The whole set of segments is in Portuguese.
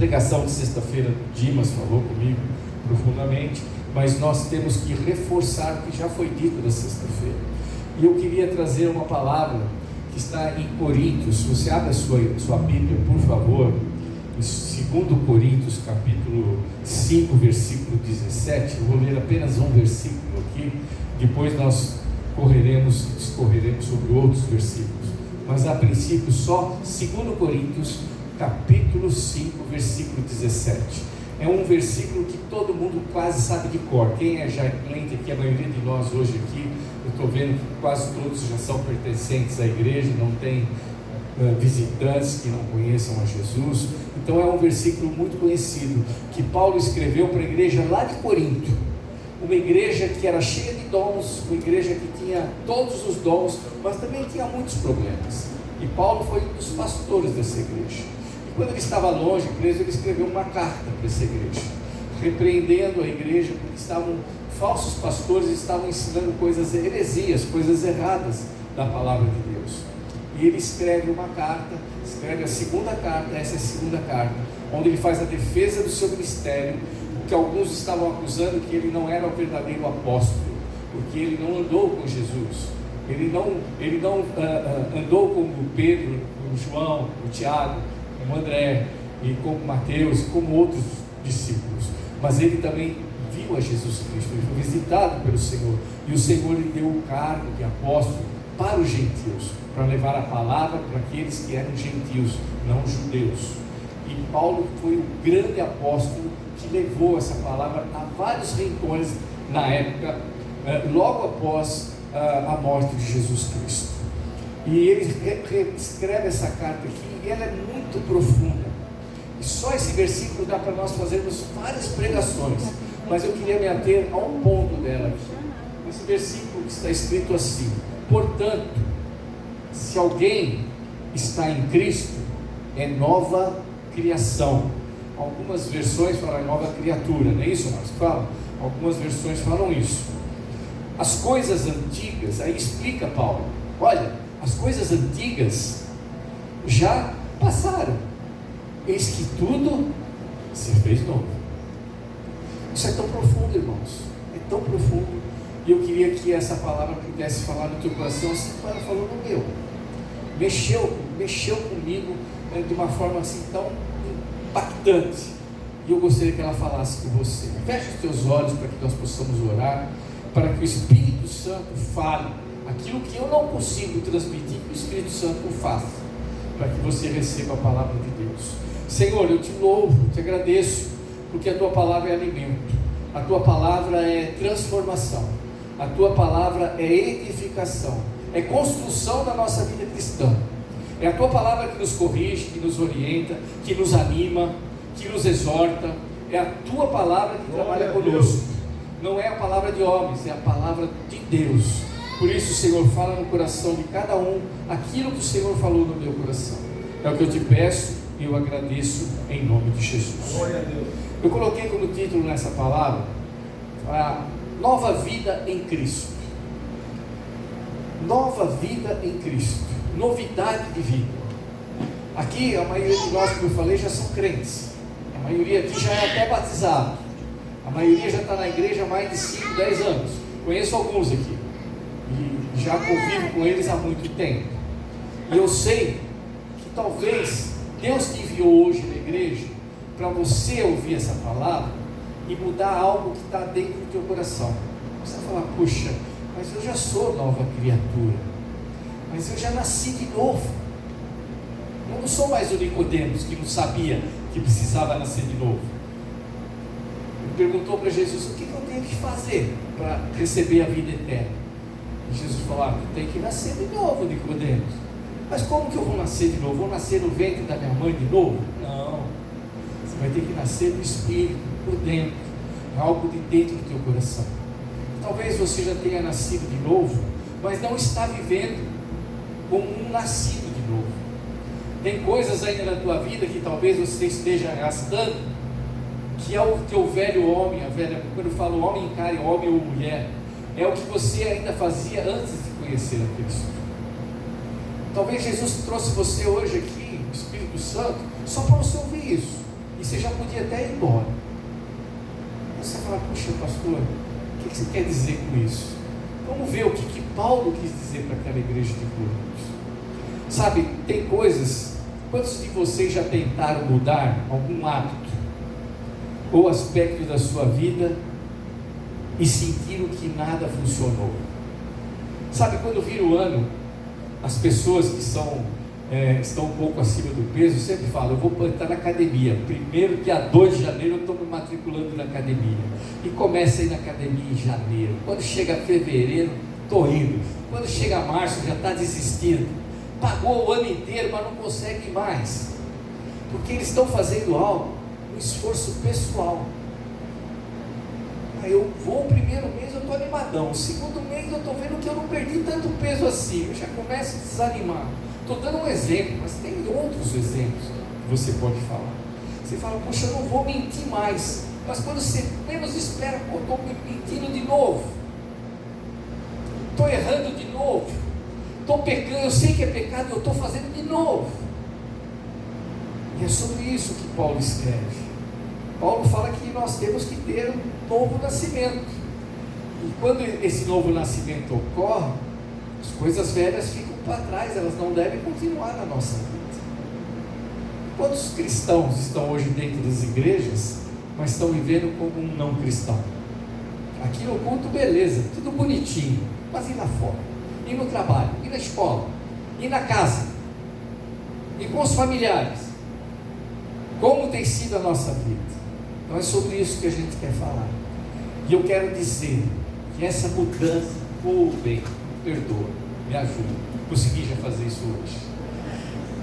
pregação de sexta-feira, Dimas falou comigo profundamente, mas nós temos que reforçar o que já foi dito na sexta-feira. E eu queria trazer uma palavra que está em Coríntios. Se você abre a sua Bíblia, por favor, em 2 Coríntios, capítulo 5, versículo 17, eu vou ler apenas um versículo aqui, depois nós discorreremos sobre outros versículos, mas a princípio só 2 Coríntios, capítulo 5, versículo 17. É um versículo que todo mundo quase sabe de cor. Quem é já crente aqui, a maioria de nós hoje aqui, eu estou vendo que quase todos já são pertencentes à igreja, não tem visitantes que não conheçam a Jesus. Então é um versículo muito conhecido, que Paulo escreveu para a igreja lá de Corinto, uma igreja que era cheia de dons, uma igreja que tinha todos os dons, mas também tinha muitos problemas. E Paulo foi um dos pastores dessa igreja. E quando ele estava longe, preso, ele escreveu uma carta para essa igreja, repreendendo a igreja, porque falsos pastores estavam ensinando heresias, coisas erradas da palavra de Deus. E ele escreve uma carta, escreve a segunda carta, essa é a segunda carta, onde ele faz a defesa do seu ministério, porque alguns estavam acusando que ele não era o verdadeiro apóstolo, porque ele não andou com Jesus, ele não andou como o Pedro, o João, o Tiago, como André, e como Mateus, e como outros discípulos, mas ele também viu a Jesus Cristo, ele foi visitado pelo Senhor, e o Senhor lhe deu o cargo de apóstolo para os gentios, para levar a palavra para aqueles que eram gentios, não judeus. E Paulo foi o grande apóstolo que levou essa palavra a vários rincões na época, logo após a morte de Jesus Cristo. E ele escreve essa carta aqui, e ela é muito profunda, e só esse versículo dá para nós fazermos várias pregações, mas eu queria me ater a um ponto dela aqui. Esse versículo que está escrito assim: portanto, se alguém está em Cristo, é nova criação. Algumas versões falam nova criatura, não é isso, Marcos? Fala. Algumas versões falam isso. As coisas antigas, aí explica Paulo, olha, as coisas antigas já passaram, eis que tudo se fez novo. Isso é tão profundo, irmãos, é tão profundo, e eu queria que essa palavra pudesse falar no teu coração, assim como ela falou no meu. Mexeu comigo de uma forma assim tão impactante, e eu gostaria que ela falasse com você. Feche os teus olhos para que nós possamos orar, para que o Espírito Santo fale aquilo que eu não consigo transmitir, que o Espírito Santo o faça, para que você receba a palavra de Deus. Senhor, eu te louvo, te agradeço, porque a tua palavra é alimento, a tua palavra é transformação, a tua palavra é edificação, é construção da nossa vida cristã. É a tua palavra que nos corrige, que nos orienta, que nos anima, que nos exorta. É a tua palavra que trabalha conosco. Não é a palavra de homens, é a palavra de Deus. Por isso, Senhor, fala no coração de cada um aquilo que o Senhor falou no meu coração. É o que eu te peço e eu agradeço em nome de Jesus. Glória a Deus. Eu coloquei como título nessa palavra a nova vida em Cristo. Nova vida em Cristo, novidade de vida. Aqui a maioria de nós, como eu falei, já são crentes. A maioria aqui já é até batizado. A maioria já está na igreja há mais de 5, 10 anos. Conheço alguns aqui e já convivo com eles há muito tempo. E eu sei que talvez Deus te enviou hoje na igreja para você ouvir essa palavra e mudar algo que está dentro do teu coração. Você vai falar: puxa, mas eu já sou nova criatura, mas eu já nasci de novo. Eu não sou mais o Nicodemos que não sabia que precisava nascer de novo. Ele perguntou para Jesus: o que eu tenho que fazer para receber a vida eterna? E Jesus falou: tu tem que nascer de novo, Nicodemos. Mas como que eu vou nascer de novo? Vou nascer no ventre da minha mãe de novo? Não, você vai ter que nascer do Espírito, por dentro, algo de dentro do teu coração. Talvez você já tenha nascido de novo, mas não está vivendo como um nascido de novo. Tem coisas ainda na tua vida que talvez você esteja arrastando, que é o teu velho homem, quando eu falo homem, encare homem ou mulher, é o que você ainda fazia antes de conhecer a Cristo. Talvez Jesus trouxe você hoje aqui, o Espírito Santo, só para você ouvir isso, e você já podia até ir embora. Você fala, puxa pastor, o que você quer dizer com isso? Vamos ver o que Paulo quis dizer para aquela igreja de Coríntios. Sabe, tem coisas, quantos de vocês já tentaram mudar algum hábito ou aspecto da sua vida e sentiram que nada funcionou? Sabe, quando vira o ano, as pessoas que estão um pouco acima do peso sempre falam, eu vou entrar na academia, primeiro dia 2 de janeiro eu estou me matriculando na academia, e começa a ir na academia em janeiro, quando chega fevereiro, estou indo, quando chega março já está desistindo, pagou o ano inteiro, mas não consegue mais, porque eles estão fazendo algo, um esforço pessoal. Aí eu vou o primeiro mês, eu estou animadão, o segundo mês eu estou vendo que eu não perdi tanto peso assim, eu já começo a desanimar. Estou dando um exemplo, mas tem outros exemplos que você pode falar. Você fala, poxa, eu não vou mentir mais, mas quando você menos espera, pô, estou mentindo de novo, estou errando de novo, estou pecando, eu sei que é pecado, eu estou fazendo de novo. E é sobre isso que Paulo escreve. Paulo fala que nós temos que ter um novo nascimento, e quando esse novo nascimento ocorre, as coisas velhas ficam para trás, elas não devem continuar na nossa vida. Quantos cristãos estão hoje dentro das igrejas, mas estão vivendo como um não cristão? Aqui no culto, beleza, tudo bonitinho, mas e lá fora? E no trabalho? E na escola? E na casa? E com os familiares? Como tem sido a nossa vida? Então é sobre isso que a gente quer falar. E eu quero dizer que essa mudança, bem, perdoa, me ajuda. Consegui já fazer isso hoje.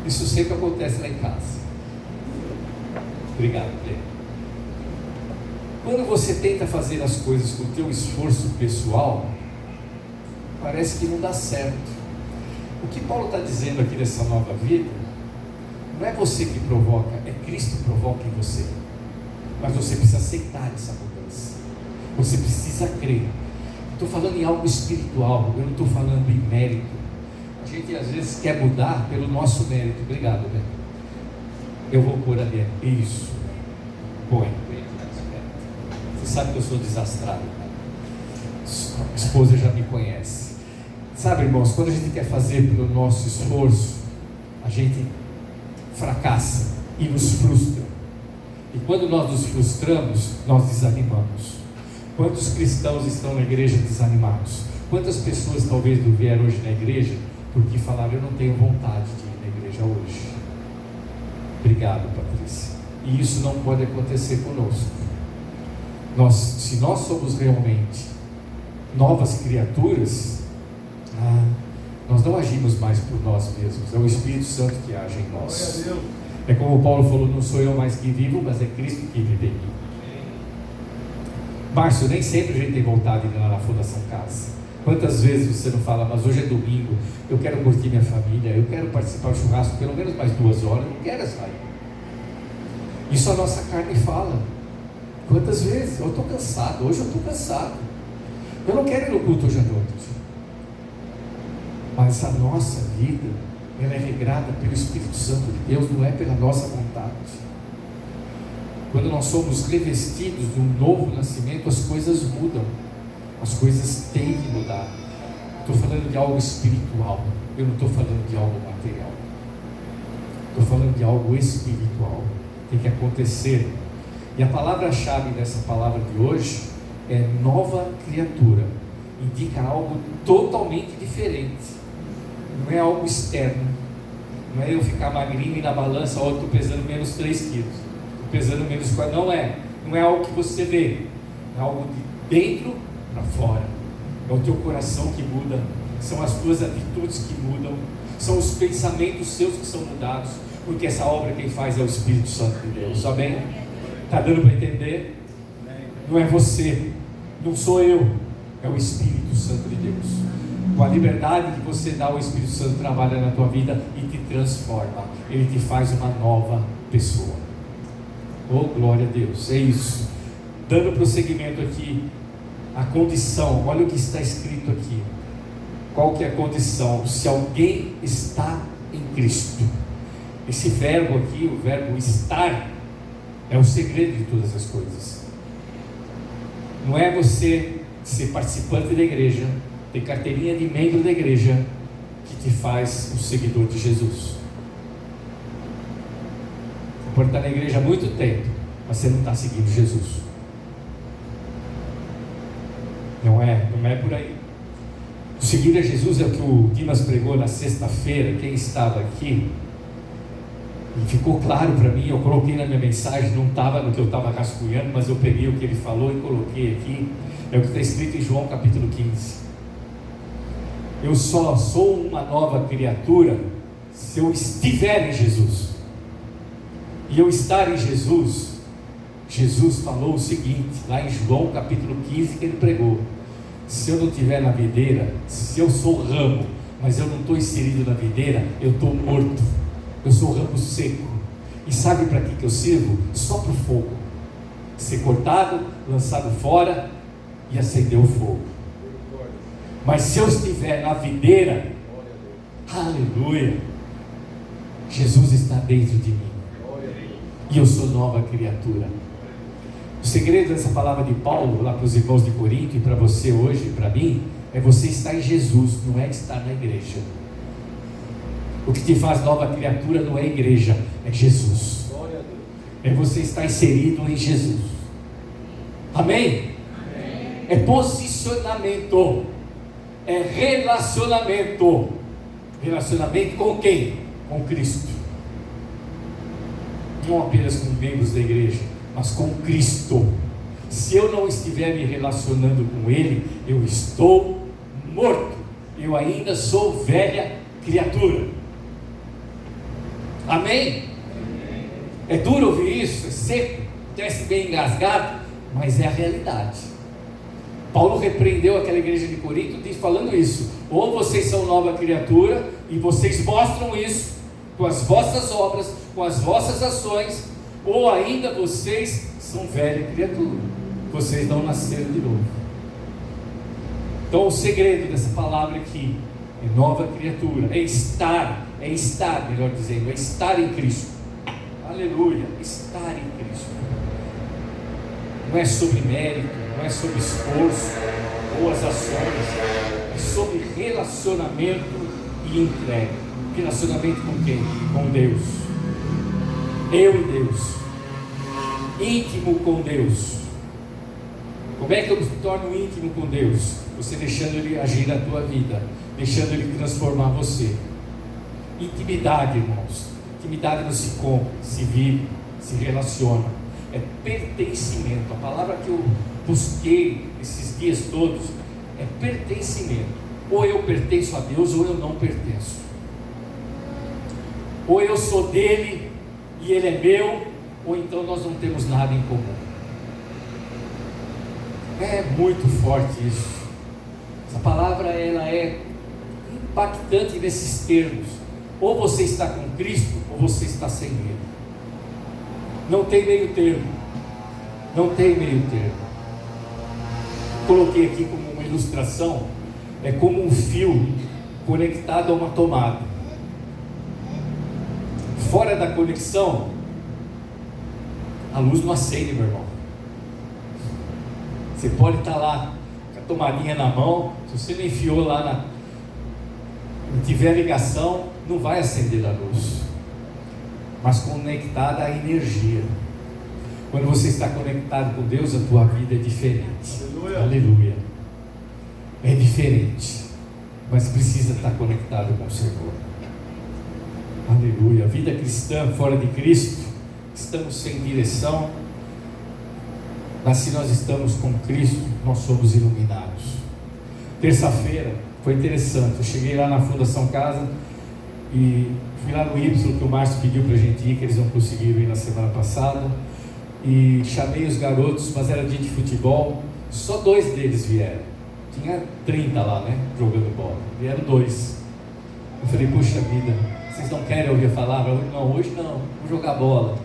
Isso sempre acontece lá em casa. Obrigado, Pedro. Quando você tenta fazer as coisas com o teu esforço pessoal, parece que não dá certo. O que Paulo está dizendo aqui nessa nova vida, não é você que provoca, é Cristo que provoca em você. Mas você precisa aceitar essa mudança. Você precisa crer. Estou falando em algo espiritual, eu não estou falando em mérito. A gente às vezes quer mudar pelo nosso mérito. Obrigado, né? Eu vou pôr ali, isso. Põe. Você sabe que eu sou desastrado. A esposa já me conhece. Sabe, irmãos, quando a gente quer fazer pelo nosso esforço, a gente fracassa e nos frustra. E quando nós nos frustramos, nós desanimamos. Quantos cristãos estão na igreja desanimados? Quantas pessoas talvez não vieram hoje na igreja porque falaram, eu não tenho vontade de ir na igreja hoje? Obrigado, Patrícia. E isso não pode acontecer conosco. Se nós somos realmente novas criaturas, nós não agimos mais por nós mesmos, é o Espírito Santo que age em nós. É como Paulo falou, não sou eu mais que vivo, mas é Cristo que vive em mim. Márcio, nem sempre a gente tem vontade de ir lá na Fundação Casa. Quantas vezes você não fala, mas hoje é domingo, eu quero curtir minha família, eu quero participar do churrasco pelo menos mais 2 horas, eu não quero sair. Isso a nossa carne fala. Quantas vezes? Eu estou cansado, hoje eu estou cansado, eu não quero ir no culto hoje à noite. Mas a nossa vida, ela é regrada pelo Espírito Santo de Deus, não é pela nossa vontade. Quando nós somos revestidos de um novo nascimento, as coisas mudam, as coisas têm que mudar. Estou falando de algo espiritual, eu não estou falando de algo material, estou falando de algo espiritual, tem que acontecer. E a palavra-chave dessa palavra de hoje é nova criatura, indica algo totalmente diferente, não é algo externo, não é eu ficar magrinho e na balança, eu estou pesando menos 3 quilos. Pesando menos 4, não é algo que você vê, é algo de dentro para fora, é o teu coração que muda, são as tuas atitudes que mudam, são os pensamentos seus que são mudados, porque essa obra quem faz é o Espírito Santo de Deus, amém? Está dando para entender? Não é você, não sou eu, é o Espírito Santo de Deus. Com a liberdade que você dá, o Espírito Santo trabalha na tua vida e te transforma, ele te faz uma nova pessoa. Oh, glória a Deus, é isso. Dando prosseguimento aqui, a condição, olha o que está escrito aqui. Qual que é a condição? Se alguém está em Cristo. Esse verbo aqui, o verbo estar, É o segredo de todas as coisas. Não é você ser participante da igreja, ter carteirinha de membro da igreja, que te faz um seguidor de Jesus. Você pode estar na igreja há muito tempo, mas você não está seguindo Jesus. Não é por aí. Seguir a Jesus é o que o Dimas pregou na sexta-feira. Quem estava aqui, e ficou claro para mim, eu coloquei na minha mensagem, não estava no que eu estava rascunhando, mas eu peguei o que ele falou e coloquei aqui. É o que está escrito em João capítulo 15. Eu só sou uma nova criatura se eu estiver em Jesus. E eu estar em Jesus, Jesus falou o seguinte, lá em João capítulo 15, que ele pregou: se eu não estiver na videira, se eu sou ramo, mas eu não estou inserido na videira, eu estou morto. Eu sou ramo seco. E sabe para que eu sirvo? Só para o fogo. Ser cortado, lançado fora e acender o fogo. Mas se eu estiver na videira, aleluia, Jesus está dentro de mim. E eu sou nova criatura. O segredo dessa palavra de Paulo, lá para os irmãos de Corinto, e para você hoje, e para mim, é você estar em Jesus, não é estar na igreja. O que te faz nova criatura não é a igreja, é Jesus. É você estar inserido em Jesus. Amém? É posicionamento, é relacionamento. Relacionamento com quem? Com Cristo. Não apenas com membros da igreja, mas com Cristo. Se eu não estiver me relacionando com Ele, eu estou morto. Eu ainda sou velha criatura. Amém? É duro ouvir isso, é seco, parece bem engasgado, mas é a realidade. Paulo repreendeu aquela igreja de Corinto falando isso: ou vocês são nova criatura e vocês mostram isso com as vossas obras, com as vossas ações, ou ainda vocês são velha criatura, vocês não nasceram de novo. Então o segredo dessa palavra aqui é nova criatura, é estar, melhor dizendo, é estar em Cristo. Aleluia, estar em Cristo. Não é sobre mérito, não é sobre esforço, boas ações, é sobre relacionamento e entrega. Relacionamento com quem? Com Deus. Eu e Deus. Íntimo com Deus. Como é que eu me torno íntimo com Deus? Você deixando Ele agir na tua vida, deixando Ele transformar você. Intimidade, irmãos. Intimidade não se compra, se vive, se relaciona. É pertencimento. A palavra que eu busquei esses dias todos é pertencimento. Ou eu pertenço a Deus, ou eu não pertenço. Ou eu sou dele e ele é meu, ou então nós não temos nada em comum. É muito forte isso. Essa palavra ela é impactante nesses termos. Ou você está com Cristo, ou você está sem Ele. Não tem meio termo. Não tem meio termo. Coloquei aqui como uma ilustração, é como um fio conectado a uma tomada. Fora da conexão, a luz não acende, meu irmão. Você pode estar lá com a tomadinha na mão, se você não enfiou lá não tiver ligação, não vai acender a luz. Mas conectada à energia. Quando você está conectado com Deus, a tua vida é diferente. Aleluia. Aleluia. É diferente, mas precisa estar conectado com o Senhor. Aleluia. A vida cristã fora de Cristo, estamos sem direção, mas se nós estamos com Cristo, nós somos iluminados. Terça-feira foi interessante, eu cheguei lá na Fundação Casa e fui lá no Y que o Márcio pediu para a gente ir, que eles não conseguiram ir na semana passada, e chamei os garotos, mas era dia de futebol, só 2 deles vieram. Tinha 30 lá, né, jogando bola, vieram 2. Eu falei, puxa vida, vocês não querem ouvir falar? Não, hoje não, vou jogar bola,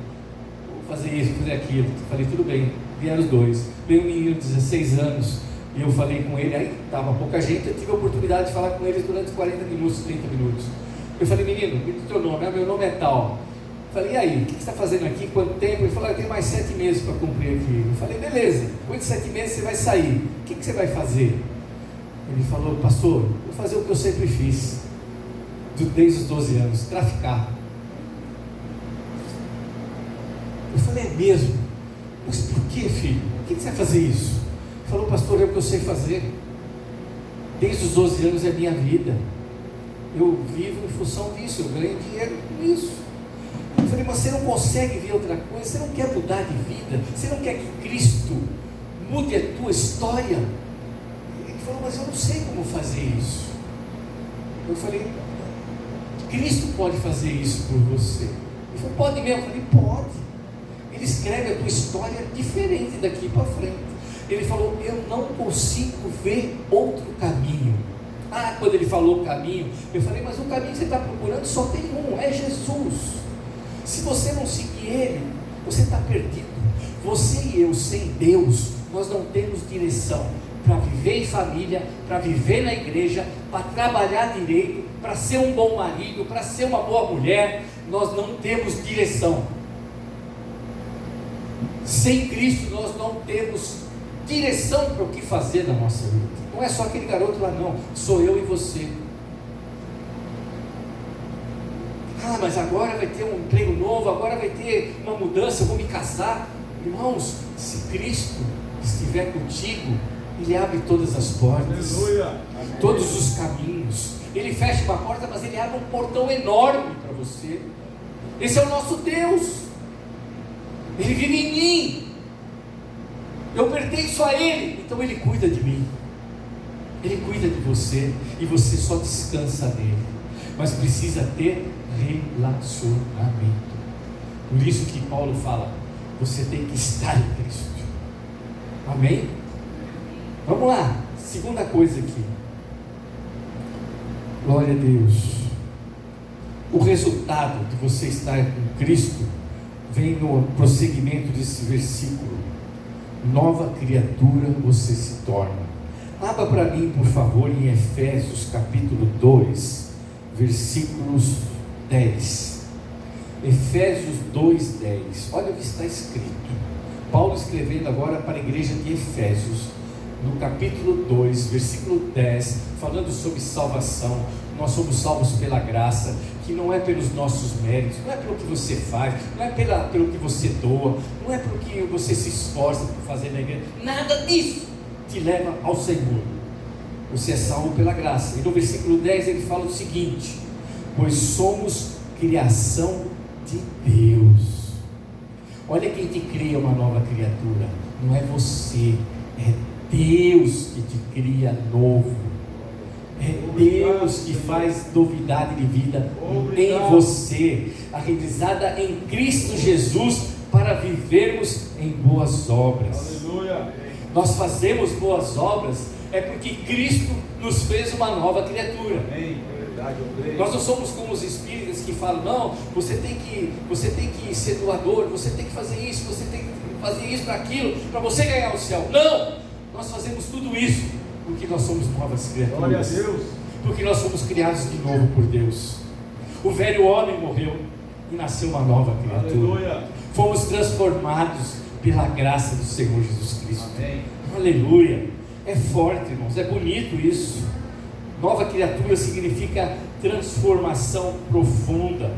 vou fazer isso, vou fazer aquilo. Eu falei, tudo bem, vieram os 2. Veio um menino de 16 anos, e eu falei com ele, aí estava pouca gente, eu tive a oportunidade de falar com eles durante 40 minutos, 30 minutos. Eu falei, menino, me diz o teu nome. Meu nome é tal. Falei, e aí, o que você está fazendo aqui? Quanto tempo? Ele falou, eu tenho mais 7 meses para cumprir aqui. Eu falei, beleza, depois de 7 meses você vai sair. O que você vai fazer? Ele falou, pastor, vou fazer o que eu sempre fiz, desde os 12 anos, traficar. Eu falei, é mesmo? Mas por que, filho? Por que você vai fazer isso? Ele falou, pastor, é o que eu sei fazer. Desde os 12 anos é minha vida. Eu vivo em função disso, eu ganho dinheiro com isso. Eu falei, mas você não consegue ver outra coisa? Você não quer mudar de vida? Você não quer que Cristo mude a tua história? Ele falou, mas eu não sei como fazer isso. Eu falei, Cristo pode fazer isso por você. Ele falou, pode mesmo? Eu falei, pode. Ele escreve a tua história diferente daqui para frente. Ele falou, eu não consigo ver outro caminho. Quando ele falou caminho, eu falei, mas o caminho que você está procurando só tem um, é Jesus. Se você não seguir Ele, você está perdido. Você e eu, sem Deus, nós não temos direção para viver em família, para viver na igreja, para trabalhar direito, para ser um bom marido, para ser uma boa mulher. Nós não temos direção. Sem Cristo nós não temos direção para o que fazer na nossa vida. Não é só aquele garoto lá não, sou eu e você. Mas agora vai ter um emprego novo, agora vai ter uma mudança, eu vou me casar. Irmãos, se Cristo estiver contigo, Ele abre todas as portas, todos os caminhos. Ele fecha uma porta, mas Ele abre um portão enorme para você. Esse é o nosso Deus. Ele vive em mim, eu pertenço a Ele, então Ele cuida de mim, Ele cuida de você, e você só descansa nele, mas precisa ter relacionamento. Por isso que Paulo fala, você tem que estar em Cristo. Amém? Vamos lá, segunda coisa aqui, glória a Deus. O resultado de você estar com Cristo vem no prosseguimento desse versículo. Nova criatura você se torna. Abra para mim, por favor, em Efésios capítulo 2, versículos 10. Efésios 2:10. Olha o que está escrito. Paulo escrevendo agora para a igreja de Efésios, no capítulo 2, versículo 10, falando sobre salvação. Nós somos salvos pela graça, que não é pelos nossos méritos, não é pelo que você faz, não é pelo que você doa, não é pelo que você se esforça por fazer na igreja, nada disso te leva ao Senhor. Você é salvo pela graça. E no versículo 10 ele fala o seguinte: pois somos criação de Deus. Olha quem te cria uma nova criatura, não é você, é Deus que te cria novo. É Deus que faz novidade de vida em você, a realizada em Cristo Jesus, para vivermos em boas obras. Aleluia. Nós fazemos boas obras é porque Cristo nos fez uma nova criatura. Amém. Nós não somos como os espíritas que falam, não, você tem que ser doador, você tem que fazer isso, você tem que fazer isso para aquilo, para você ganhar o céu. Não, nós fazemos tudo isso porque nós somos novas criaturas. Glória a Deus. Porque nós somos criados de novo por Deus. O velho homem morreu e nasceu uma nova criatura. Aleluia. Fomos transformados pela graça do Senhor Jesus Cristo. Amém. Aleluia. É forte, irmãos, é bonito isso. Nova criatura significa transformação profunda,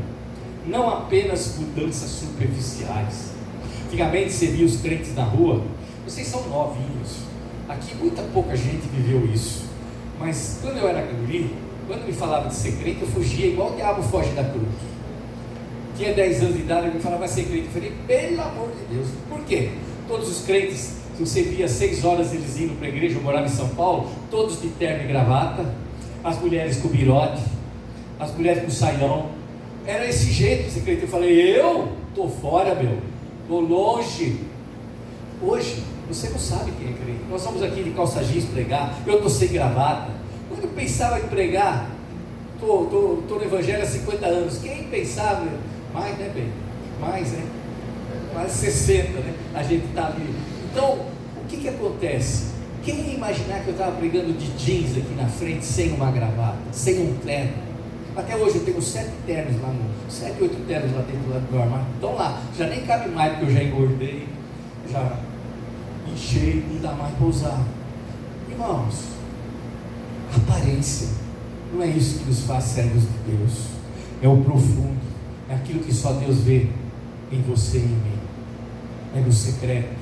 não apenas mudanças superficiais. Antigamente você via os crentes na rua, vocês são novinhos, aqui muita pouca gente viveu isso, mas quando eu era guri, quando me falava de ser crente, eu fugia igual o diabo foge da cruz. Tinha 10 anos de idade, ele me falava, vai ser crente. Eu falei, pelo amor de Deus. Por quê? Todos os crentes, se você via 6 horas eles indo para a igreja, eu morava em São Paulo, todos de terno e gravata, as mulheres com birote, as mulheres com saião, era esse jeito de ser crente. Eu falei, eu estou fora, meu, estou longe. Hoje, você não sabe quem é crente. Nós vamos aqui de calça jeans pregar, eu estou sem gravata. Quando eu pensava em pregar, estou no evangelho há 50 anos, quem pensava, mais, né, bem? Mais, né? Quase 60, né? A gente está ali. Então, o que acontece? Quem ia imaginar que eu estava pregando de jeans aqui na frente, sem uma gravata, sem um terno? Até hoje eu tenho 7 ternos lá, 7, 8 ternos lá dentro do meu armário. Estão lá, já nem cabe mais porque eu já engordei, já enchei, não dá mais para usar. Irmãos, aparência não é isso que nos faz servos de Deus. É o profundo, é aquilo que só Deus vê em você e em mim. É no secreto.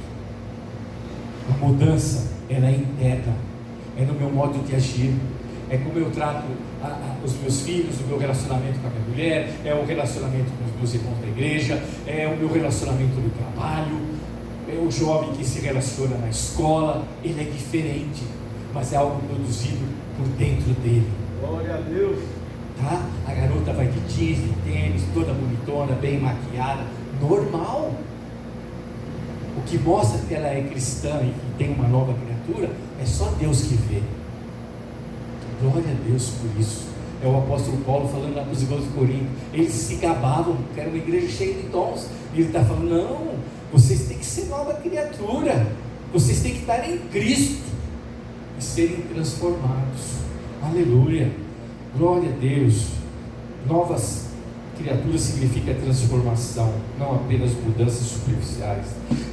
A mudança, ela é interna, é no meu modo de agir, é como eu trato os meus filhos, o meu relacionamento com a minha mulher, é o relacionamento com os meus irmãos da igreja, é o meu relacionamento no trabalho, é o jovem que se relaciona na escola. Ele é diferente, mas é algo produzido por dentro dele. Glória a Deus. Tá? A garota vai de jeans, de tênis, toda bonitona, bem maquiada, normal. O que mostra que ela é cristã e que tem uma nova criatura é só Deus que vê. Glória a Deus por isso. É o apóstolo Paulo falando lá para os irmãos de Corinto. Eles se gabavam que era uma igreja cheia de dons, e ele está falando: não, vocês têm que ser nova criatura, vocês têm que estar em Cristo e serem transformados. Aleluia, glória a Deus. Novas criaturas significa transformação, não apenas mudanças superficiais.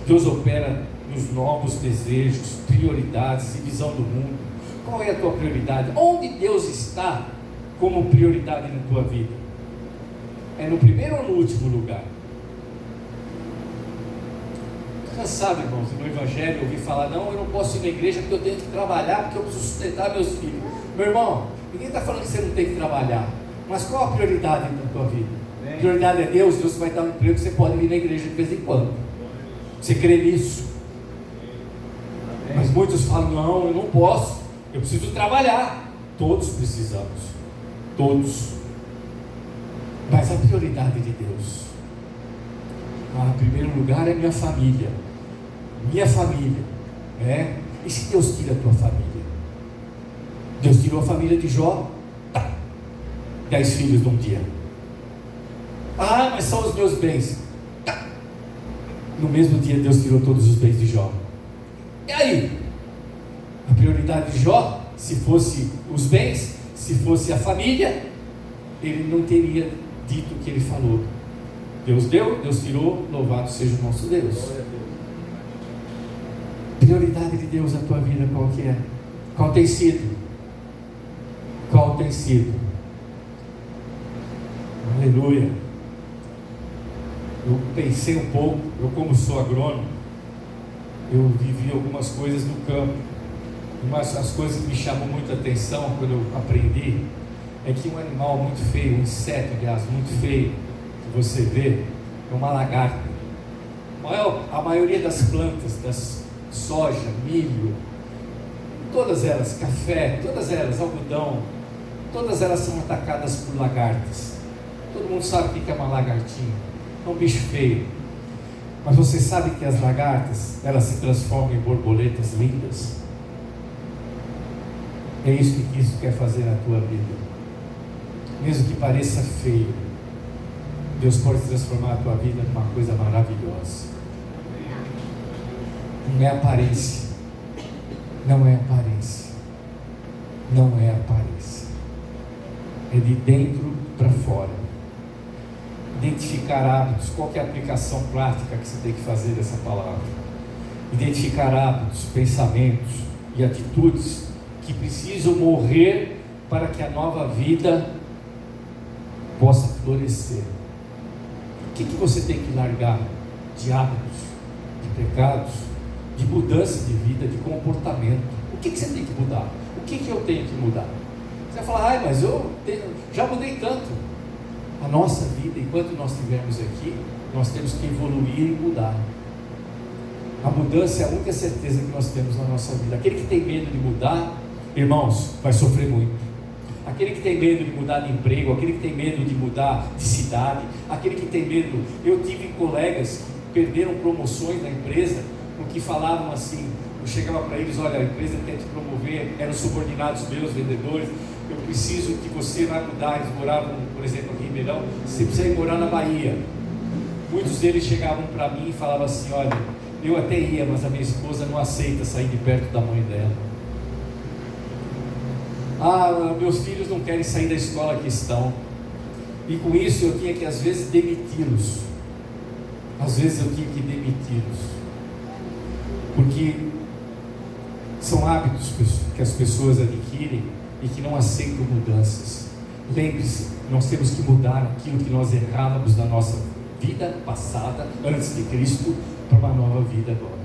Deus opera nos novos desejos, prioridades e visão do mundo. Qual é a tua prioridade? Onde Deus está como prioridade na tua vida? É no primeiro ou no último lugar? Cansado, irmãos, no Evangelho eu ouvi falar: não, eu não posso ir na igreja porque eu tenho que trabalhar, porque eu preciso sustentar meus filhos. Meu irmão, ninguém está falando que você não tem que trabalhar, mas qual a prioridade na tua vida? A prioridade é Deus. Deus vai dar um emprego, você pode vir na igreja de vez em quando. Você crê nisso? Mas muitos falam: não, eu não posso, eu preciso trabalhar. Todos precisamos, todos. Mas a prioridade de Deus, em primeiro lugar, é minha família. Minha família, E se Deus tira a tua família? Deus tirou a família de Jó, 10 filhos num dia. Ah, mas são os meus bens. No mesmo dia Deus tirou todos os bens de Jó. E aí? A prioridade de Jó, se fosse os bens, se fosse a família, ele não teria dito o que ele falou. Deus deu, Deus tirou, louvado seja o nosso Deus. Prioridade de Deus na tua vida, qual que é? Qual tem sido? Qual tem sido? Aleluia. Eu pensei um pouco, eu como sou agrônomo, eu vivi algumas coisas no campo. Mas as coisas que me chamam muita atenção quando eu aprendi é que um animal muito feio, um inseto, aliás, muito feio, que você vê, é uma lagarta. A maioria das plantas, das soja, milho, todas elas, café, todas elas, algodão, todas elas são atacadas por lagartas. Todo mundo sabe o que é uma lagartinha. É um bicho feio. Mas você sabe que as lagartas, elas se transformam em borboletas lindas? É isso que Cristo quer fazer na tua vida. Mesmo que pareça feio, Deus pode transformar a tua vida numa coisa maravilhosa. Não é aparência. Não é aparência. Não é aparência. É de dentro para fora. Identificar hábitos. Qual que é a aplicação prática que você tem que fazer dessa palavra? Identificar hábitos, pensamentos e atitudes que precisam morrer para que a nova vida possa florescer. O que você tem que largar de hábitos, de pecados, de mudança de vida, de comportamento? O que você tem que mudar? O que eu tenho que mudar? Você vai falar: mas já mudei tanto. A nossa vida, enquanto nós estivermos aqui, nós temos que evoluir e mudar. A mudança é a única certeza que nós temos na nossa vida. Aquele que tem medo de mudar, irmãos, vai sofrer muito. Aquele que tem medo de mudar de emprego, aquele que tem medo de mudar de cidade, aquele que tem medo... Eu tive colegas que perderam promoções na empresa, porque falavam assim, eu chegava para eles: olha, a empresa quer te promover, eram subordinados meus, vendedores, eu preciso que você vá mudar. Eles moravam, por exemplo, aqui em Ribeirão, você precisa ir morar na Bahia. Muitos deles chegavam para mim e falavam assim: olha, eu até ia, mas a minha esposa não aceita sair de perto da mãe dela. Ah, meus filhos não querem sair da escola que estão. E com isso eu tinha que às vezes demiti-los. Às vezes eu tinha que demiti-los. Porque são hábitos que as pessoas adquirem e que não aceitam mudanças. Lembre-se, nós temos que mudar aquilo que nós errávamos na nossa vida passada, antes de Cristo, para uma nova vida agora.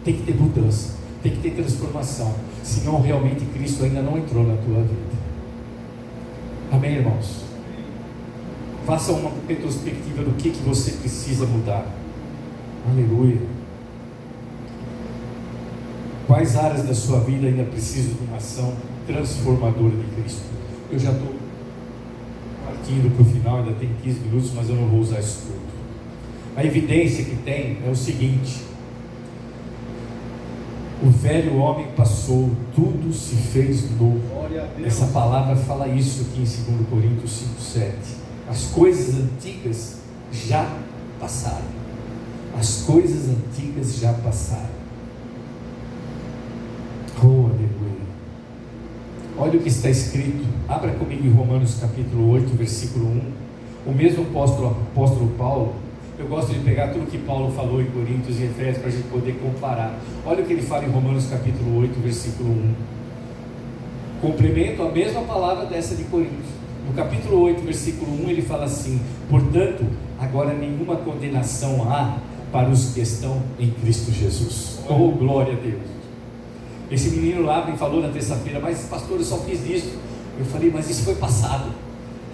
Tem que ter mudança, tem que ter transformação. Senão realmente Cristo ainda não entrou na tua vida. Amém, irmãos? Faça uma retrospectiva do que você precisa mudar. Aleluia. Quais áreas da sua vida ainda precisam de uma ação transformadora de Cristo? Eu já estou partindo para o final, ainda tem 15 minutos, mas eu não vou usar isso tudo. A evidência que tem é o seguinte: o velho homem passou, tudo se fez novo. Essa palavra fala isso aqui em 2 Coríntios 5:7. As coisas antigas já passaram. As coisas antigas já passaram. Oh, aleluia. Olha o que está escrito. Abra comigo em Romanos capítulo 8, versículo 1. O mesmo apóstolo Paulo. Eu gosto de pegar tudo que Paulo falou em Coríntios e Efésios para a gente poder comparar. Olha o que ele fala em Romanos capítulo 8, versículo 1. Complemento a mesma palavra dessa de Coríntios. No capítulo 8, versículo 1, ele fala assim: portanto, agora nenhuma condenação há para os que estão em Cristo Jesus. Oh, glória a Deus. Esse menino lá me falou na terça-feira: mas pastor, eu só fiz isso. Eu falei: mas isso foi passado.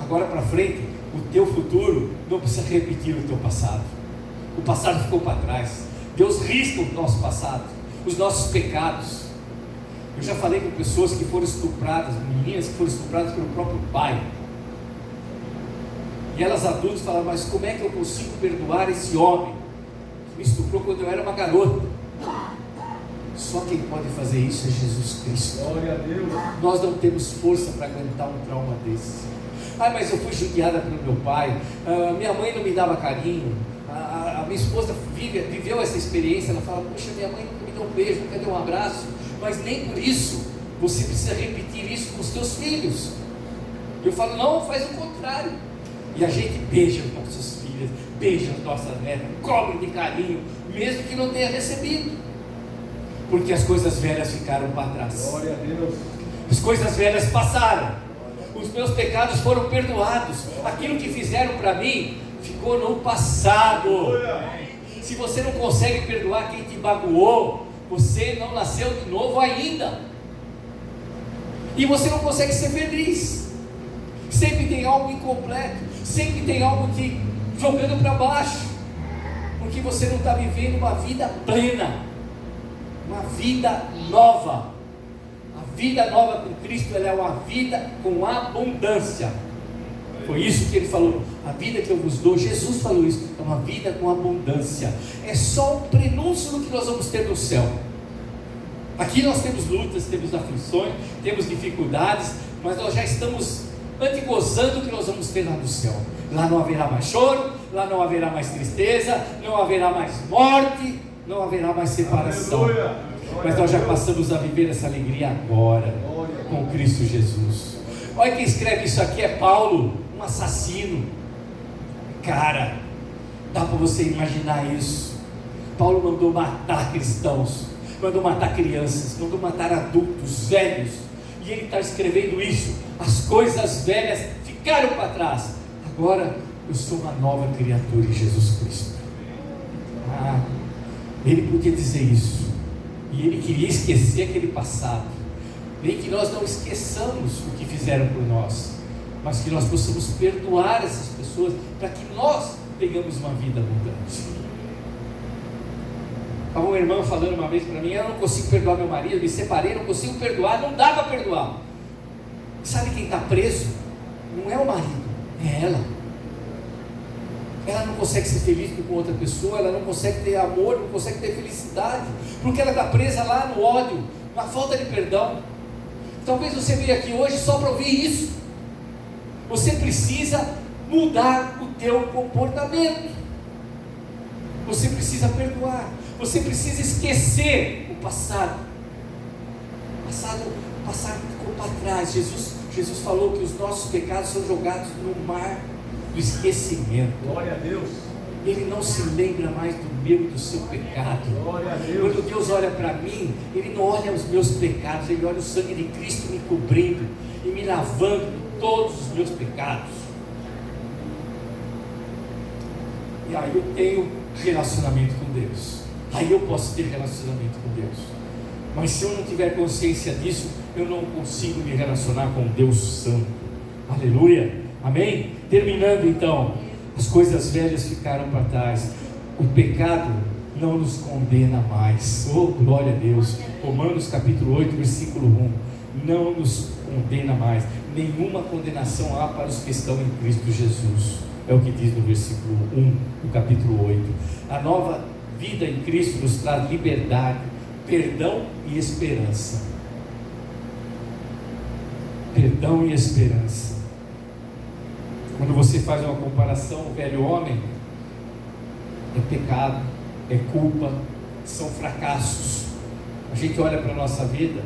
Agora para frente, o teu futuro não precisa repetir o teu passado. O passado ficou para trás. Deus risca o nosso passado, os nossos pecados. Eu já falei com pessoas que foram estupradas, meninas que foram estupradas pelo próprio pai. E elas adultas falaram: mas como é que eu consigo perdoar esse homem que me estuprou quando eu era uma garota? Só quem pode fazer isso é Jesus Cristo. Glória a Deus. Nós não temos força para aguentar um trauma desse. Ah, mas eu fui judiada pelo meu pai, minha mãe não me dava carinho, a minha esposa viveu essa experiência. Ela fala: poxa, minha mãe nunca me deu um beijo, nunca deu um abraço. Mas nem por isso você precisa repetir isso com os teus filhos. Eu falo: não, faz o contrário. E a gente beija as nossas filhas, beija as nossas netas, cobre de carinho, mesmo que não tenha recebido, porque as coisas velhas ficaram para trás. Glória a Deus. As coisas velhas passaram, os meus pecados foram perdoados, aquilo que fizeram para mim ficou no passado. Se você não consegue perdoar quem te magoou, você não nasceu de novo ainda, e você não consegue ser feliz. Sempre tem algo incompleto, sempre tem algo te jogando para baixo, porque você não está vivendo uma vida plena, uma vida nova. A vida nova com Cristo, ela é uma vida com abundância. Foi isso que ele falou: a vida que eu vos dou, Jesus falou isso, é uma vida com abundância. É só um prenúncio do que nós vamos ter no céu. Aqui nós temos lutas, temos aflições, temos dificuldades, mas nós já estamos antegozando o que nós vamos ter lá no céu. Lá não haverá mais choro, lá não haverá mais tristeza, não haverá mais morte, não haverá mais separação. Aleluia. Mas nós já passamos a viver essa alegria agora, com Cristo Jesus. Olha quem escreve isso aqui, é Paulo, um assassino. Cara, dá para você imaginar isso? Paulo mandou matar cristãos, mandou matar crianças, mandou matar adultos, velhos. E ele está escrevendo isso: as coisas velhas ficaram para trás, agora eu sou uma nova criatura em Jesus Cristo. Ele podia dizer isso, e ele queria esquecer aquele passado. Nem que nós não esqueçamos o que fizeram por nós, mas que nós possamos perdoar essas pessoas, para que nós tenhamos uma vida abundante. Uma irmã falando uma vez para mim: eu não consigo perdoar meu marido, me separei, não consigo perdoar. Não dá para perdoar. Sabe quem está preso? Não é o marido, é ela. Ela não consegue ser feliz com outra pessoa, ela não consegue ter amor, não consegue ter felicidade, porque ela está presa lá no ódio, na falta de perdão. Talvez você veja aqui hoje só para ouvir isso. Você precisa mudar o teu comportamento. Você precisa perdoar. Você precisa esquecer o passado. O passado ficou para trás. Jesus falou que os nossos pecados são jogados no mar do esquecimento. Glória a Deus. Ele não se lembra mais do meu e do seu pecado. Glória a Deus. Quando Deus olha para mim, Ele não olha os meus pecados, Ele olha o sangue de Cristo me cobrindo e me lavando de todos os meus pecados. E aí eu tenho relacionamento com Deus. Aí eu posso ter relacionamento com Deus. Mas se eu não tiver consciência disso, eu não consigo me relacionar com Deus Santo. Aleluia, amém? Terminando então, as coisas velhas ficaram para trás, o pecado não nos condena mais. Oh, glória a Deus. Romanos capítulo 8, versículo 1, não nos condena mais, nenhuma condenação há para os que estão em Cristo Jesus, é o que diz no versículo 1 do capítulo 8. A nova vida em Cristo nos traz liberdade, perdão e esperança. Perdão e esperança. Quando você faz uma comparação, o velho homem é pecado, é culpa, são fracassos. A gente olha para a nossa vida,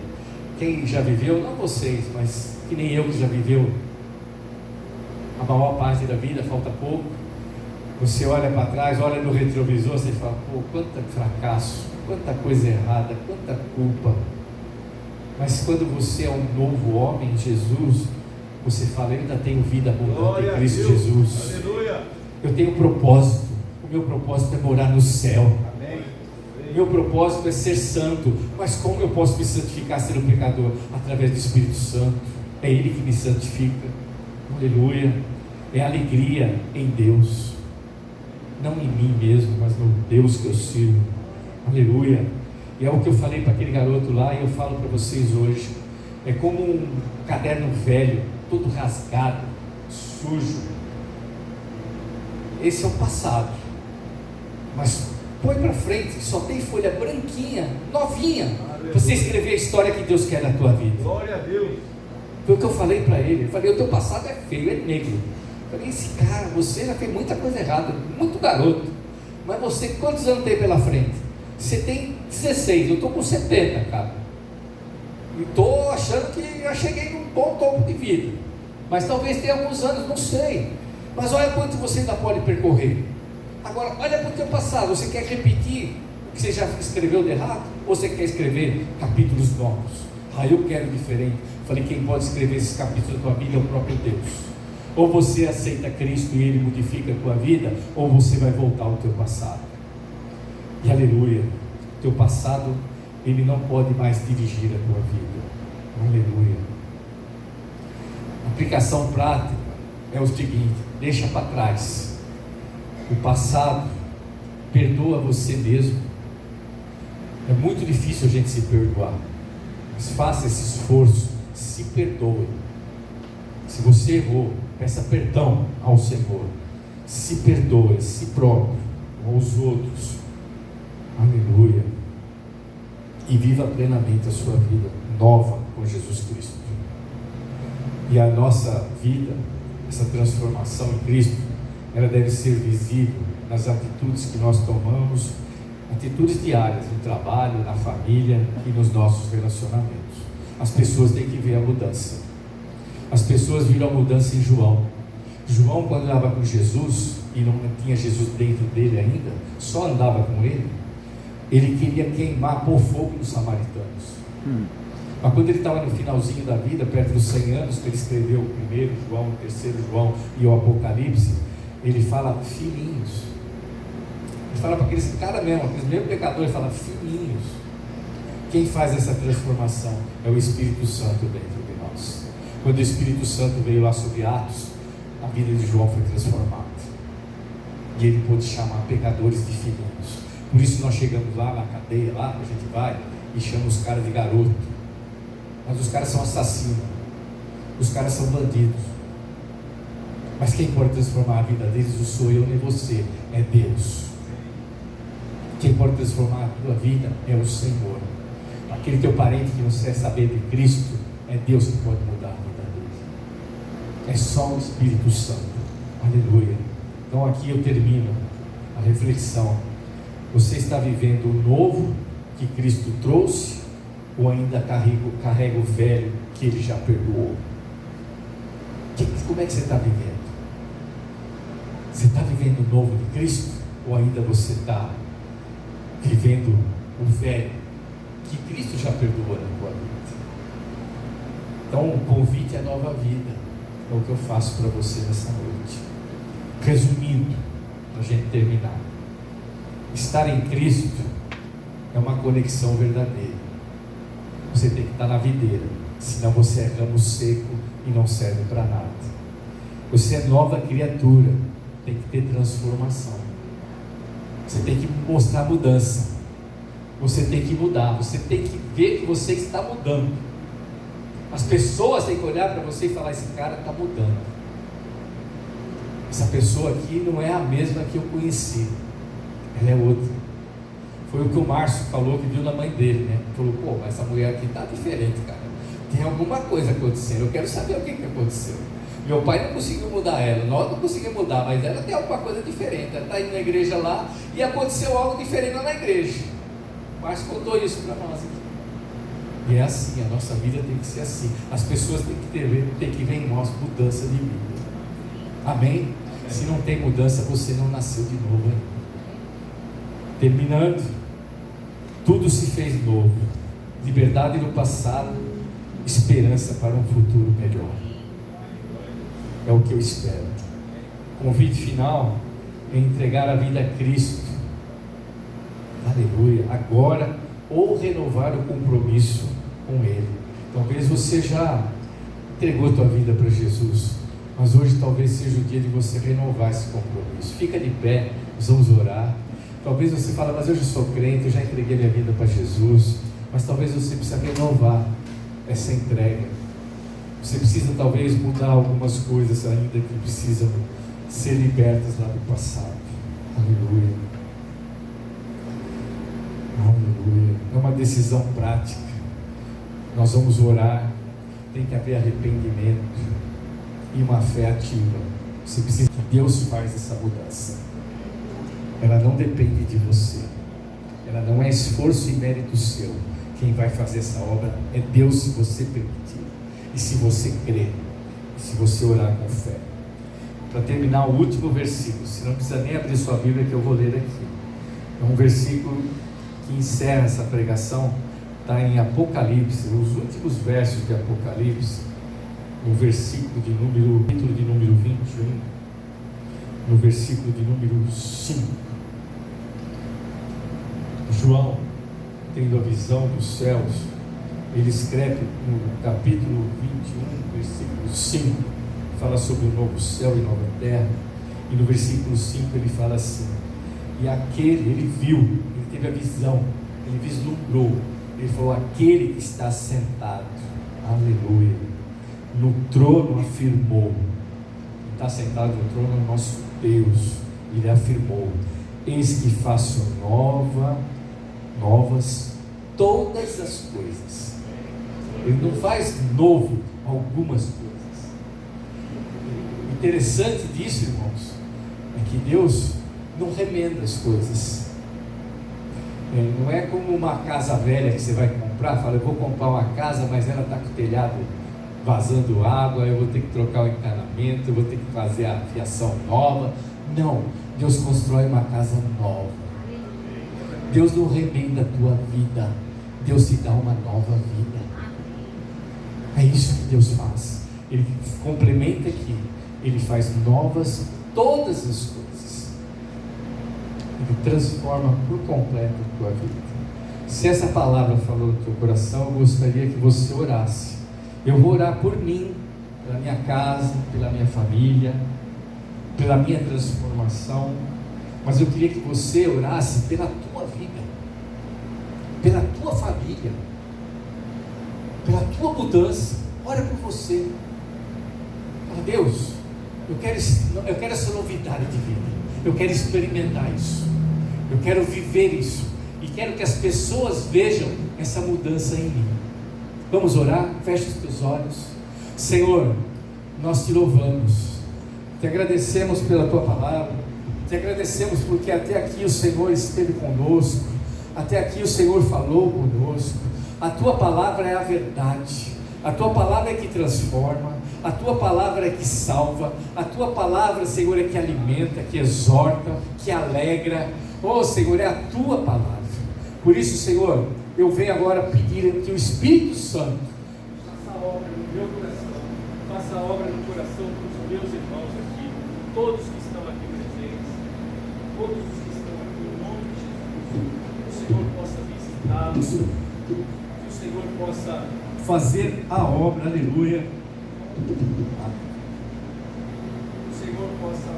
quem já viveu, não vocês, mas que nem eu que já viveu a maior parte da vida, falta pouco. Você olha para trás, olha no retrovisor, você fala, pô, quanto fracasso, quanta coisa errada, quanta culpa. Mas quando você é um novo homem em Jesus, você fala, eu ainda tenho vida abundante em Cristo Jesus. Aleluia. Eu tenho propósito. O meu propósito é morar no céu. Amém. O meu propósito é ser santo. Mas como eu posso me santificar sendo pecador? Através do Espírito Santo. É Ele que me santifica. Aleluia. É alegria em Deus, não em mim mesmo, mas no Deus que eu sirvo. Aleluia. E é o que eu falei para aquele garoto lá, e eu falo para vocês hoje. É como um caderno velho, todo rasgado, sujo. Esse é o passado. Mas põe para frente, só tem folha branquinha, novinha, para você escrever a história que Deus quer na tua vida. Glória a Deus. Foi o que eu falei para ele. Eu falei, o teu passado é feio, é negro. Eu falei, esse cara, você já fez muita coisa errada, muito garoto. Mas você, quantos anos tem pela frente? Você tem 16, eu estou com 70, cara. E estou achando que já cheguei num bom topo de vida. Mas talvez tenha alguns anos, não sei. Mas olha quanto você ainda pode percorrer. Agora, olha para o teu passado. Você quer repetir o que você já escreveu de errado? Ou você quer escrever capítulos novos? Ah, eu quero diferente. Falei, quem pode escrever esses capítulos da tua vida é o próprio Deus. Ou você aceita Cristo e Ele modifica a tua vida, ou você vai voltar ao teu passado. E aleluia, teu passado, ele não pode mais dirigir a tua vida. Aleluia. A aplicação prática é o seguinte: deixa para trás o passado, perdoa você mesmo. É muito difícil a gente se perdoar, mas faça esse esforço, se perdoe. Se você errou, peça perdão ao Senhor, se perdoe, si próprio, aos outros. Aleluia. E viva plenamente a sua vida nova com Jesus Cristo. E a nossa vida, essa transformação em Cristo, ela deve ser visível nas atitudes que nós tomamos, atitudes diárias, no trabalho, na família e nos nossos relacionamentos. As pessoas têm que ver a mudança. As pessoas viram a mudança em João. João, quando andava com Jesus, e não tinha Jesus dentro dele ainda, só andava com ele, ele queria queimar, pôr fogo nos samaritanos. Mas quando ele estava no finalzinho da vida, perto dos 100 anos, que ele escreveu o primeiro João, o terceiro João e o Apocalipse, ele fala filhinhos. Ele fala para aqueles caras mesmo, aqueles mesmos pecadores, ele fala filhinhos. Quem faz essa transformação é o Espírito Santo dentro de nós. Quando o Espírito Santo veio lá sobre Atos, a vida de João foi transformada. E ele pôde chamar pecadores de filhinhos. Por isso nós chegamos lá na cadeia, lá que a gente vai, e chamamos os caras de garoto. Mas os caras são assassinos, os caras são bandidos. Mas quem pode transformar a vida deles não sou eu nem você, é Deus. Quem pode transformar a tua vida é o Senhor. Aquele teu parente que não quer saber de Cristo, é Deus que pode mudar a vida dele. É só o Espírito Santo. Aleluia. Então aqui eu termino a reflexão. Você está vivendo o novo que Cristo trouxe, ou ainda carrega o velho que Ele já perdoou? Como é que você está vivendo? Você está vivendo o novo de Cristo? Ou ainda você está vivendo o velho, que Cristo já perdoou na tua vida? Então, o convite à nova vida é o que eu faço para você nessa noite. Resumindo, para a gente terminar, estar em Cristo é uma conexão verdadeira. Você tem que estar na videira, senão você é ramo seco e não serve para nada. Você é nova criatura, tem que ter transformação. Você tem que mostrar mudança. Você tem que mudar. Você tem que ver que você está mudando. As pessoas têm que olhar para você e falar: esse cara está mudando. Essa pessoa aqui não é a mesma que eu conheci. Ela é outra. Foi o que o Márcio falou, que viu na mãe dele, né? Falou: pô, mas essa mulher aqui está diferente, cara. Tem alguma coisa acontecendo. Eu quero saber o que aconteceu. Meu pai não conseguiu mudar ela, nós não conseguimos mudar, mas ela tem alguma coisa diferente. Ela está indo na igreja lá e aconteceu algo diferente lá na igreja. O Márcio contou isso para nós aqui. E é assim, a nossa vida tem que ser assim. As pessoas têm que ver em nós mudança de vida. Amém? Se não tem mudança, você não nasceu de novo ainda. Terminando, tudo se fez novo. Liberdade no passado, esperança para um futuro melhor. É o que eu espero. O convite final é entregar a vida a Cristo. Aleluia. Agora, ou renovar o compromisso com Ele. Talvez você já entregou a tua vida para Jesus, mas hoje talvez seja o dia de você renovar esse compromisso. Fica de pé, nós vamos orar. Talvez você fale: mas eu já sou crente, eu já entreguei minha vida para Jesus. Mas talvez você precisa renovar essa entrega. Você precisa talvez mudar algumas coisas ainda que precisam ser libertas lá do passado. Aleluia. Aleluia. É uma decisão prática. Nós vamos orar. Tem que haver arrependimento e uma fé ativa. Você precisa que Deus faz essa mudança. Ela não depende de você. Ela não é esforço e mérito seu. Quem vai fazer essa obra é Deus, se você permitir. E se você crer, se você orar com fé. Para terminar, o último versículo, você não precisa nem abrir sua Bíblia, que eu vou ler aqui. É um versículo que encerra essa pregação, está em Apocalipse, os últimos versos de Apocalipse, no versículo de número 21, no versículo de número 5. João, tendo a visão dos céus, ele escreve no capítulo 21, versículo 5, fala sobre o novo céu e nova terra, e no versículo 5 ele fala assim: e aquele, ele viu, ele teve a visão, ele vislumbrou, ele falou: aquele que está sentado, aleluia, no trono afirmou, está sentado no trono é o nosso Deus, ele afirmou: eis que faço novas todas as coisas. Ele não faz novo algumas coisas. O interessante disso, irmãos, é que Deus não remenda as coisas. Não é como uma casa velha que você vai comprar, fala: eu vou comprar uma casa, mas ela está com o telhado vazando água, eu vou ter que trocar o encanamento, eu vou ter que fazer a fiação nova. Não, Deus constrói uma casa nova. Deus não remenda a tua vida, Deus te dá uma nova vida. É isso que Deus faz. Ele complementa aqui, Ele faz novas todas as coisas. Ele transforma por completo a tua vida. Se essa palavra falou no teu coração, eu gostaria que você orasse. Eu vou orar por mim, pela minha casa, pela minha família, pela minha transformação, mas eu queria que você orasse pela tua vida, pela tua família, pela tua mudança. Ora por você. Fala: Deus, eu quero essa novidade de vida, eu quero experimentar isso, eu quero viver isso, e quero que as pessoas vejam essa mudança em mim. Vamos orar? Feche os teus olhos. Senhor, nós te louvamos, te agradecemos pela tua palavra, te agradecemos porque até aqui o Senhor esteve conosco, até aqui o Senhor falou conosco. A tua palavra é a verdade, a tua palavra é que transforma, a tua palavra é que salva, a tua palavra, Senhor, é que alimenta, que exorta, que alegra. Oh, Senhor, é a tua palavra. Por isso, Senhor, eu venho agora pedir que o Espírito Santo faça a obra no meu coração, faça a obra no coração dos meus irmãos aqui, todos que estão aqui presentes, todos os que estão aqui, em nome de Jesus. Que o Senhor possa visitá-los, que o Senhor possa fazer a obra, aleluia. Que o Senhor possa.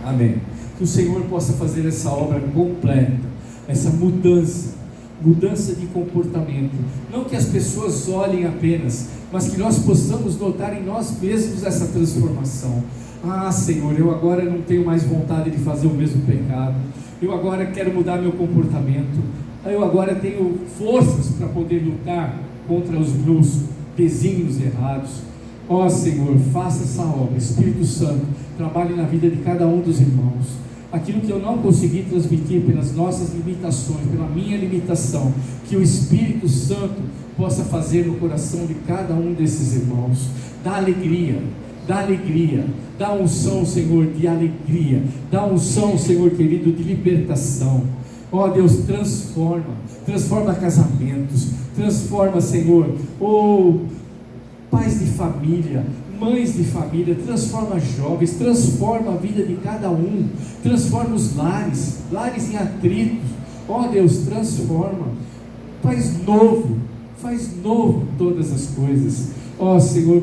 Amém. Que o Senhor possa fazer essa obra completa, essa mudança de comportamento. Não que as pessoas olhem apenas, mas que nós possamos notar em nós mesmos essa transformação. Ah, Senhor, eu agora não tenho mais vontade de fazer o mesmo pecado. Eu agora quero mudar meu comportamento. Eu agora tenho forças para poder lutar contra os meus desígnios errados. Ó Senhor, faça essa obra. Espírito Santo, trabalhe na vida de cada um dos irmãos. Aquilo que eu não consegui transmitir pelas nossas limitações, pela minha limitação, que o Espírito Santo possa fazer no coração de cada um desses irmãos. Dá alegria, dá unção, Senhor, de alegria, dá unção, Senhor querido, de libertação. Ó Deus, transforma casamentos, transforma, Senhor, pais de família, mães de família, transforma jovens, transforma a vida de cada um, transforma os lares em atritos. Ó Deus, transforma, faz novo todas as coisas. Ó Senhor,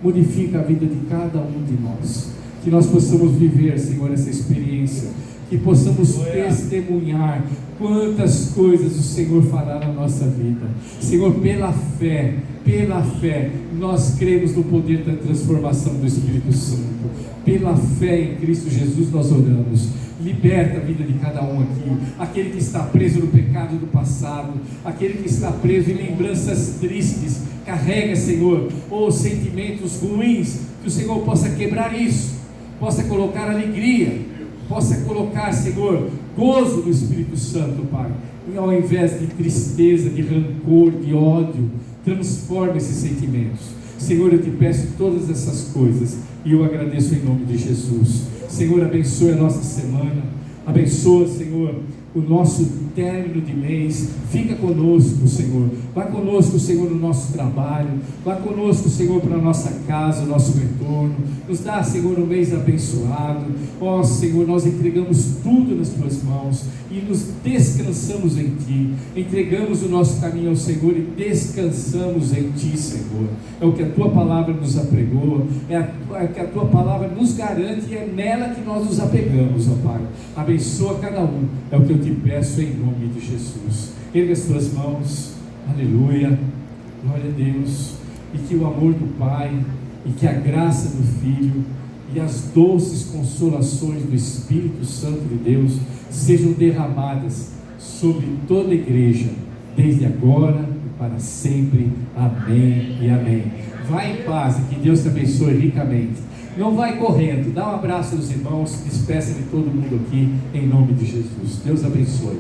modifica a vida de cada um de nós, que nós possamos viver, Senhor, essa experiência, que possamos testemunhar quantas coisas o Senhor fará na nossa vida. Senhor, pela fé, nós cremos no poder da transformação do Espírito Santo. Pela fé em Cristo Jesus nós oramos. Liberta a vida de cada um aqui, aquele que está preso no pecado do passado, aquele que está preso em lembranças tristes, carrega, Senhor, sentimentos ruins, que o Senhor possa quebrar isso, possa colocar alegria, possa colocar, Senhor, gozo do Espírito Santo, Pai, e ao invés de tristeza, de rancor, de ódio, transforma esses sentimentos. Senhor, eu te peço todas essas coisas e eu agradeço em nome de Jesus. Senhor, abençoe a nossa semana, abençoa, Senhor, o nosso término de mês. Fica conosco, Senhor, vai conosco, Senhor, no nosso trabalho, vai conosco, Senhor, para a nossa casa, o nosso retorno. Nos dá, Senhor, um mês abençoado. Ó Senhor, nós entregamos tudo nas tuas mãos e nos descansamos em ti, entregamos o nosso caminho ao Senhor e descansamos em ti, Senhor. É o que a tua palavra nos apregou, é o que a tua palavra nos garante, e é nela que nós nos apegamos, ó Pai. Abençoa cada um, é o que eu te peço em nome de Jesus. Erga as tuas mãos, aleluia, glória a Deus. E que o amor do Pai, e que a graça do Filho, e as doces consolações do Espírito Santo de Deus sejam derramadas sobre toda a igreja, desde agora e para sempre. Amém e amém. Vai em paz e que Deus te abençoe ricamente. Não vai correndo, dá um abraço aos irmãos, despeça de todo mundo aqui, em nome de Jesus. Deus abençoe.